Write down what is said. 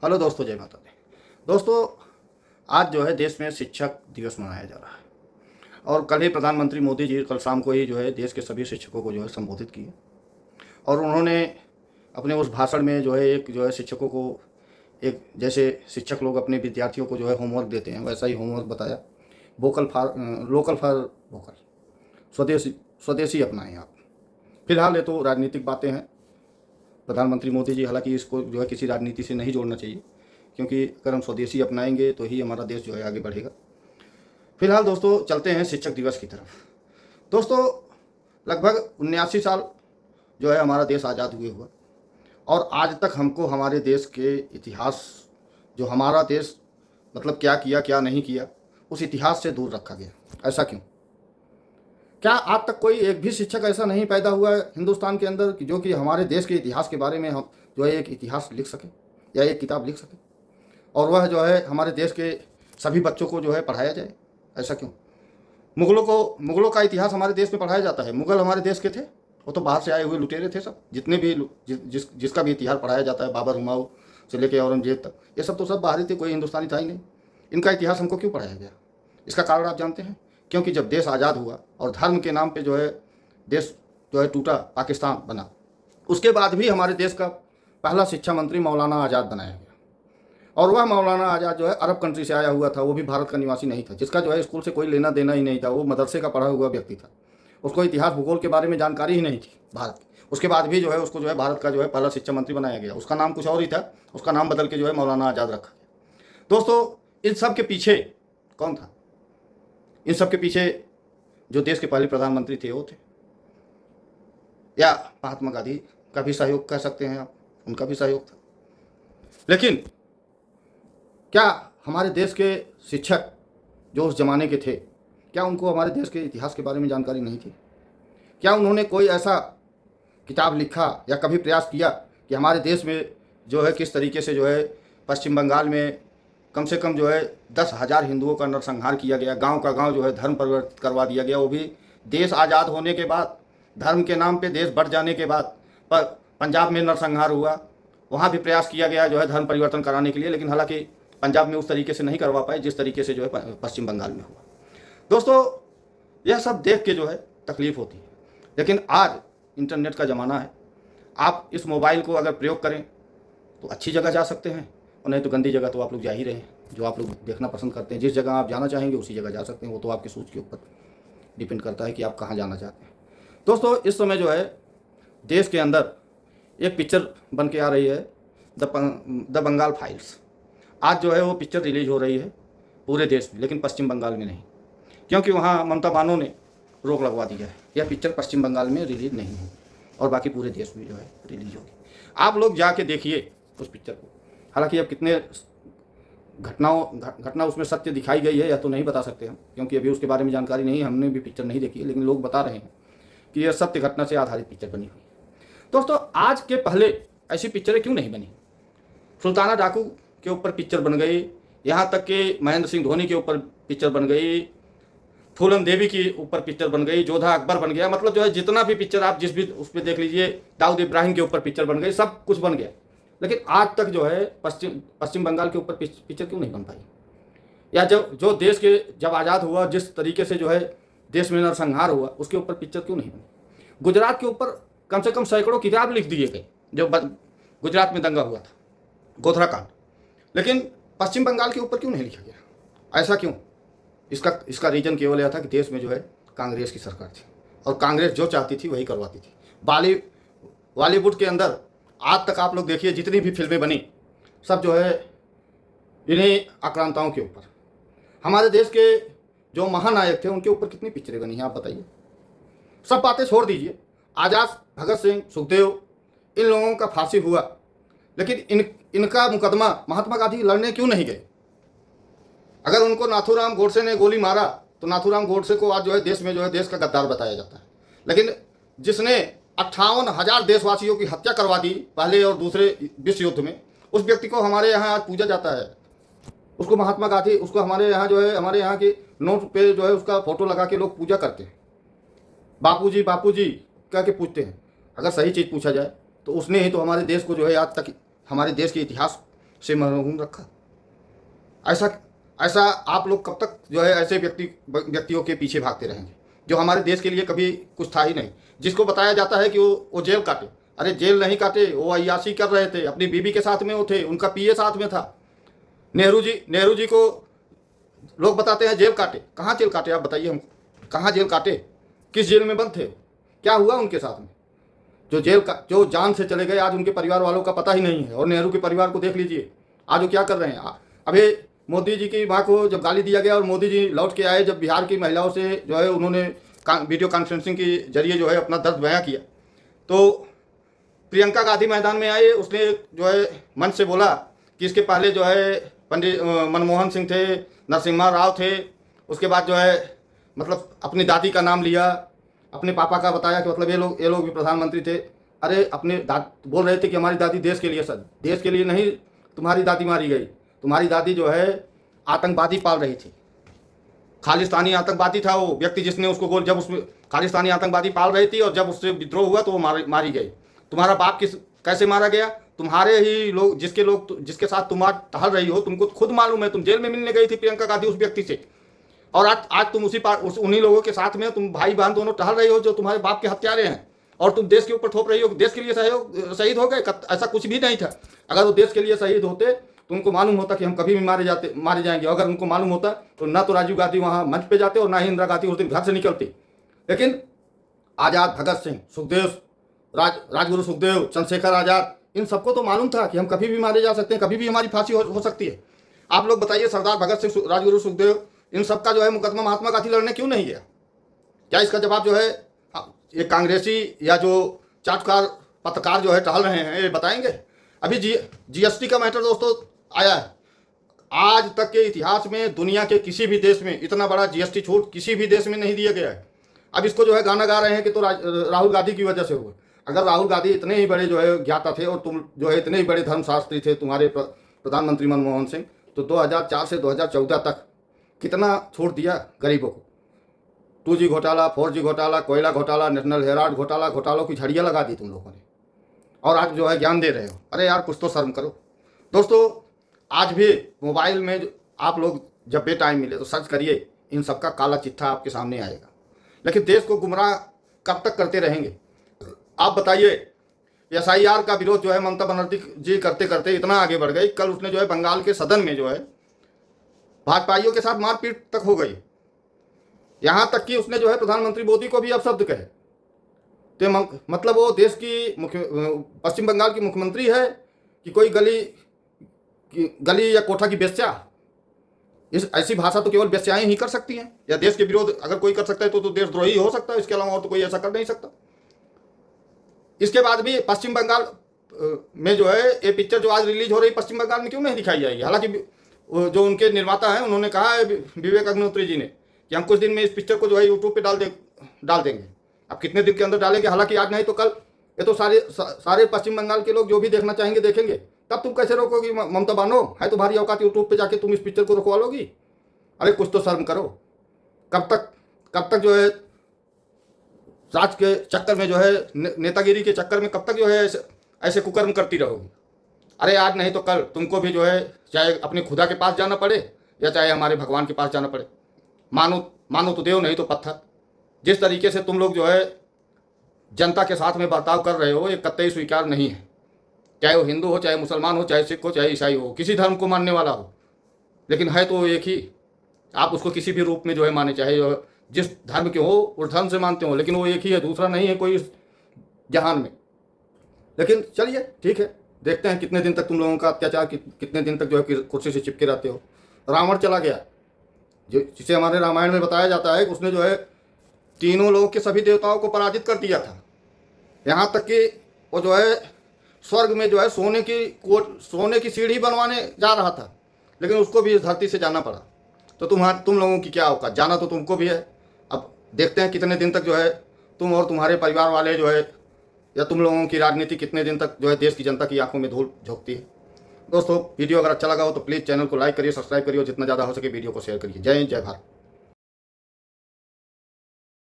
Hello दोस्तों, जय माता दी। दोस्तों, आज जो है देश में शिक्षक दिवस मनाया जा रहा है और कल ही प्रधानमंत्री मोदी जी कल शाम को ही जो है देश के सभी शिक्षकों को जो है संबोधित किए और उन्होंने अपने उस भाषण में जो है एक जो है शिक्षकों को एक जैसे शिक्षक लोग अपने विद्यार्थियों को जो है होमवर्क देते हैं वैसा ही होमवर्क बताया। लोकल फॉर वोकल, स्वदेशी स्वदेशी अपनाएं आप। फिलहाल ये तो राजनीतिक बातें हैं। प्रधानमंत्री मोदी जी हालांकि इसको जो है किसी राजनीति से नहीं जोड़ना चाहिए, क्योंकि अगर हम स्वदेशी अपनाएंगे तो ही हमारा देश जो है आगे बढ़ेगा। फिलहाल दोस्तों चलते हैं शिक्षक दिवस की तरफ। दोस्तों, लगभग 79 साल जो है हमारा देश आज़ाद हुए हुआ और आज तक हमको हमारे देश के इतिहास, जो हमारा देश मतलब क्या किया क्या नहीं किया, उस इतिहास से दूर रखा गया। ऐसा क्यों? क्या आज तक कोई एक भी शिक्षक ऐसा नहीं पैदा हुआ है हिंदुस्तान के अंदर कि जो कि हमारे देश के इतिहास के बारे में हम जो है एक इतिहास लिख सके या एक किताब लिख सके और वह जो है हमारे देश के सभी बच्चों को जो है पढ़ाया जाए? ऐसा क्यों? मुगलों का इतिहास हमारे देश में पढ़ाया जाता है। मुगल हमारे देश के थे, वो तो बाहर से आए हुए लुटेरे थे। सब जितने भी जिसका भी इतिहास पढ़ाया जाता है, बाबर हुमायूं से लेकर औरंगजेब तक, ये सब तो सब बाहरी थे, कोई हिंदुस्तानी था ही नहीं। इनका इतिहास हमको क्यों पढ़ाया गया? इसका कारण आप जानते हैं? क्योंकि जब देश आज़ाद हुआ और धर्म के नाम पे जो है देश जो है टूटा, पाकिस्तान बना, उसके बाद भी हमारे देश का पहला शिक्षा मंत्री मौलाना आज़ाद बनाया गया और वह मौलाना आज़ाद जो है अरब कंट्री से आया हुआ था। वो भी भारत का निवासी नहीं था, जिसका जो है स्कूल से कोई लेना देना ही नहीं था। वो मदरसे का पढ़ा हुआ व्यक्ति था, उसको इतिहास भूगोल के बारे में जानकारी ही नहीं थी भारत की। उसके बाद भी जो है उसको जो है भारत का जो है पहला शिक्षा मंत्री बनाया गया। उसका नाम कुछ और ही था, उसका नाम बदल के जो है मौलाना आज़ाद रखा गया। दोस्तों, इन सब के पीछे कौन था? इन सब के पीछे जो देश के पहले प्रधानमंत्री थे वो थे, या महात्मा गांधी का भी सहयोग कह सकते हैं आप, उनका भी सहयोग था। लेकिन क्या हमारे देश के शिक्षक जो उस जमाने के थे, क्या उनको हमारे देश के इतिहास के बारे में जानकारी नहीं थी? क्या उन्होंने कोई ऐसा किताब लिखा या कभी प्रयास किया कि हमारे देश में जो है किस तरीके से जो है पश्चिम बंगाल में कम से कम जो है 10,000 हिंदुओं का नरसंहार किया गया, गांव का गांव जो है धर्म परिवर्तित करवा दिया गया, वो भी देश आज़ाद होने के बाद, धर्म के नाम पे देश बढ़ जाने के बाद। पर पंजाब में नरसंहार हुआ, वहाँ भी प्रयास किया गया जो है धर्म परिवर्तन कराने के लिए, लेकिन हालांकि पंजाब में उस तरीके से नहीं करवा पाए जिस तरीके से जो है पश्चिम बंगाल में हुआ। दोस्तों, यह सब देख के जो है तकलीफ़ होती है। लेकिन आज इंटरनेट का ज़माना है, आप इस मोबाइल को अगर प्रयोग करें तो अच्छी जगह जा सकते हैं और नहीं तो गंदी जगह तो आप लोग जा ही रहे हैं। जो आप लोग देखना पसंद करते हैं, जिस जगह आप जाना चाहेंगे उसी जगह जा सकते हैं। वो तो आपकी सोच के ऊपर डिपेंड करता है कि आप कहाँ जाना चाहते हैं। दोस्तों, इस समय जो है देश के अंदर एक पिक्चर बन के आ रही है, द बंगाल फाइल्स। आज जो है वो पिक्चर रिलीज हो रही है पूरे देश में, लेकिन पश्चिम बंगाल में नहीं, क्योंकि वहाँ ममता बानो ने रोक लगवा दिया है। यह पिक्चर पश्चिम बंगाल में रिलीज नहीं होगी और बाकी पूरे देश में जो है रिलीज होगी। आप लोग जाके देखिए उस पिक्चर को। हालांकि अब कितने घटना उसमें सत्य दिखाई गई है या तो नहीं बता सकते हम, क्योंकि अभी उसके बारे में जानकारी नहीं है, हमने भी पिक्चर नहीं देखी है, लेकिन लोग बता रहे हैं कि यह सत्य घटना से आधारित पिक्चर बनी हुई है। दोस्तों, आज के पहले ऐसी पिक्चरें क्यों नहीं बनी? सुल्ताना डाकू के ऊपर पिक्चर बन गई, यहाँ तक कि महेंद्र सिंह धोनी के ऊपर पिक्चर बन गई, फूलन देवी के ऊपर पिक्चर बन गई, जोधा अकबर बन गया। मतलब जो है जितना भी पिक्चर आप जिस भी उस पर देख लीजिए, दाऊद इब्राहिम के ऊपर पिक्चर बन गई, सब कुछ बन गया। लेकिन आज तक जो है पश्चिम बंगाल के ऊपर पिक्चर क्यों नहीं बन पाई? या जो देश के जब आज़ाद हुआ, जिस तरीके से जो है देश में नरसंहार हुआ, उसके ऊपर पिक्चर क्यों नहीं बनी? गुजरात के ऊपर कम से कम सैकड़ों किताब लिख दिए गए जो गुजरात में दंगा हुआ था, गोधरा कांड, लेकिन पश्चिम बंगाल के ऊपर क्यों नहीं लिखा गया? ऐसा क्यों? इसका रीजन केवल यह था कि देश में जो है कांग्रेस की सरकार थी और कांग्रेस जो चाहती थी वही करवाती थी। बॉलीवुड के अंदर आज तक आप लोग देखिए जितनी भी फिल्में बनी, सब जो है इन्हीं आक्रांताओं के ऊपर। हमारे देश के जो महानायक थे उनके ऊपर कितनी पिक्चरें बनी हैं आप बताइए। सब बातें छोड़ दीजिए, आज़ाद, भगत सिंह, सुखदेव, इन लोगों का फांसी हुआ, लेकिन इनका मुकदमा महात्मा गांधी लड़ने क्यों नहीं गए? अगर उनको नाथूराम गोडसे ने गोली मारा तो नाथूराम गोडसे को आज जो है देश में जो है देश का गद्दार बताया जाता है, लेकिन जिसने 58,000 देशवासियों की हत्या करवा दी पहले और दूसरे विश्व युद्ध में, उस व्यक्ति को हमारे यहाँ आज पूजा जाता है। उसको महात्मा गांधी, उसको हमारे यहाँ जो है हमारे यहाँ के नोट पे जो है उसका फोटो लगा के लोग पूजा करते हैं। बापूजी बापूजी कह के पूछते हैं। अगर सही चीज़ पूछा जाए तो उसने ही तो हमारे देश को जो है आज तक हमारे देश के इतिहास से महरूम रखा। ऐसा ऐसा आप लोग कब तक जो है ऐसे व्यक्तियों के पीछे भागते रहेंगे जो हमारे देश के लिए कभी कुछ था ही नहीं, जिसको बताया जाता है कि वो जेल काटे। अरे जेल नहीं काटे, वो अय्याशी कर रहे थे, अपनी बीवी के साथ में वो थे, उनका पीए साथ में था। नेहरू जी को लोग बताते हैं जेल काटे। कहाँ जेल काटे आप बताइए हमको, कहाँ जेल काटे? किस जेल में बंद थे? क्या हुआ उनके साथ में? जो जान से चले गए, आज उनके परिवार वालों का पता ही नहीं है। और नेहरू के परिवार को देख लीजिए आज वो क्या कर रहे हैं। अभी मोदी जी की माँ को जब गाली दिया गया और मोदी जी लौट के आए, जब बिहार की महिलाओं से जो है उन्होंने वीडियो कॉन्फ्रेंसिंग के जरिए जो है अपना दर्द बयां किया, तो प्रियंका गांधी मैदान में आए। उसने जो है मंच से बोला कि इसके पहले जो है पंडित मनमोहन सिंह थे, नरसिम्हा राव थे, उसके बाद जो है मतलब अपनी दादी का नाम लिया, अपने पापा का बताया कि मतलब ये लोग भी प्रधानमंत्री थे। अरे अपने बोल रहे थे कि हमारी दादी देश के लिए, सर देश के लिए नहीं तुम्हारी दादी मारी गई। तुम्हारी दादी जो है आतंकवादी पाल रही थी, खालिस्तानी आतंकवादी था वो व्यक्ति जिसने उसको जब उसमें खालिस्तानी आतंकवादी पाल रही थी और जब उससे विद्रोह हुआ तो वो मारी गई। तुम्हारा बाप कैसे मारा गया? तुम्हारे ही लोग जिसके साथ तुम आज टहल रही हो, तुमको खुद मालूम है। तुम जेल में मिलने गई थी प्रियंका गांधी उस व्यक्ति से, और आज तुम उन्हीं लोगों के साथ में तुम भाई बहन दोनों टहल रही हो जो तुम्हारे बाप के हत्यारे हैं, और तुम देश के ऊपर थोप रही हो। देश के लिए शहीद हो गए? ऐसा कुछ भी नहीं था। अगर वो देश के लिए शहीद होते तो उनको मालूम होता कि हम कभी भी मारे जाएंगे। अगर उनको मालूम होता तो ना तो राजीव गांधी वहाँ मंच पे जाते और ना ही इंदिरा गांधी उस दिन घर से निकलती। लेकिन आज़ाद, भगत सिंह, सुखदेव, राजगुरु सुखदेव, चंद्रशेखर आज़ाद, इन सबको तो मालूम था कि हम कभी भी मारे जा सकते हैं, कभी भी हमारी फांसी हो सकती है। आप लोग बताइए, सरदार भगत सिंह, राजगुरु सुखदेव, इन सबका जो है मुकदमा महात्मा गांधी लड़ने क्यों नहीं गया? क्या इसका जवाब जो है ये कांग्रेसी या जो चाटुकार पत्रकार जो है टहल रहे हैं ये बताएंगे? अभी जीएसटी का मैटर दोस्तों आया है। आज तक के इतिहास में दुनिया के किसी भी देश में इतना बड़ा जीएसटी छूट किसी भी देश में नहीं दिया गया है। अब इसको जो है गाना गा रहे हैं कि तो राहुल गांधी की वजह से हुआ। अगर राहुल गांधी इतने ही बड़े जो है ज्ञाता थे और तुम जो है इतने ही बड़े धर्मशास्त्री थे, तुम्हारे प्रधानमंत्री मनमोहन सिंह, तो 2004 से 2014 तक कितना छूट दिया गरीबों को? 2G घोटाला, 4G घोटाला, कोयला घोटाला, नेशनल हेराल्ड घोटाला, घोटालों की झड़ियाँ लगा दी तुम लोगों ने, और आज जो है ज्ञान दे रहे हो। अरे यार कुछ तो शर्म करो। दोस्तों आज भी मोबाइल में आप लोग जब भी टाइम मिले तो सर्च करिए, इन सबका काला चिट्ठा आपके सामने आएगा। लेकिन देश को गुमराह कब तक करते रहेंगे आप बताइए? SIR का विरोध जो है ममता बनर्जी जी करते करते इतना आगे बढ़ गई, कल उसने जो है बंगाल के सदन में जो है भाजपाइयों के साथ मारपीट तक हो गई। यहाँ तक कि उसने जो है प्रधानमंत्री मोदी को भी अपशब्द कहे। तो मतलब वो देश की पश्चिम बंगाल की मुख्यमंत्री है कि कोई गली या कोठा की बेस्या? ऐसी भाषा तो केवल बेस्याएं ही कर सकती हैं, या देश के विरोध अगर कोई कर सकता है तो देशद्रोही हो सकता है, इसके अलावा और तो कोई ऐसा कर नहीं सकता। इसके बाद भी पश्चिम बंगाल में जो है ये पिक्चर जो आज रिलीज हो रही पश्चिम बंगाल में क्यों नहीं दिखाई जाएगी? हालांकि जो उनके निर्माता हैं उन्होंने कहा है, विवेक अग्निहोत्री जी ने, कि हम कुछ दिन में इस पिक्चर को जो है यूट्यूब पे डाल देंगे। अब कितने दिन के अंदर डालेंगे, हालांकि आज नहीं तो कल ये तो सारे पश्चिम बंगाल के लोग जो भी देखना चाहेंगे देखेंगे। तब तुम कैसे रोकोगी? ममता बानो है तुम्हारी औकात यूट्यूब पे जाके तुम इस पिक्चर को रोकवा लोगी? अरे कुछ तो शर्म करो। कब तक जो है राज के चक्कर में जो है नेतागिरी के चक्कर में कब तक जो है ऐसे कुकर्म करती रहोगी? अरे आज नहीं तो कल तुमको भी जो है चाहे अपने खुदा के पास जाना पड़े या चाहे हमारे भगवान के पास जाना पड़े। मानो तो देव नहीं तो पत्थर। जिस तरीके से तुम लोग जो है जनता के साथ में बर्ताव कर रहे हो ये कतई स्वीकार नहीं है। चाहे वो हिंदू हो, चाहे मुसलमान हो, चाहे सिख हो, चाहे ईसाई हो, किसी धर्म को मानने वाला हो, लेकिन है तो एक ही। आप उसको किसी भी रूप में जो है माने, चाहे जिस धर्म के हो उस धर्म से मानते हो, लेकिन वो एक ही है, दूसरा नहीं है कोई इस जहान में। लेकिन चलिए ठीक है, देखते हैं कितने दिन तक तुम लोगों का अत्याचार, कितने दिन तक जो है कुर्सी से चिपके रहते हो। रावण चला गया, जिसे हमारे रामायण में बताया जाता है कि उसने जो है तीनों लोगों के सभी देवताओं को पराजित कर दिया था। यहाँ तक कि वो जो है स्वर्ग में जो है सोने की सीढ़ी बनवाने जा रहा था, लेकिन उसको भी इस धरती से जाना पड़ा। तो तुम लोगों की क्या औकात? जाना तो तुमको भी है। अब देखते हैं कितने दिन तक जो है तुम और तुम्हारे परिवार वाले जो है, या तुम लोगों की राजनीति कितने दिन तक जो है देश की जनता की आंखों में धूल झोंकती है। दोस्तों वीडियो अगर अच्छा लगा हो तो प्लीज़ चैनल को लाइक करिए, सब्सक्राइब करिए और जितना ज़्यादा हो सके वीडियो को शेयर करिए। जय हिंद, जय भारत।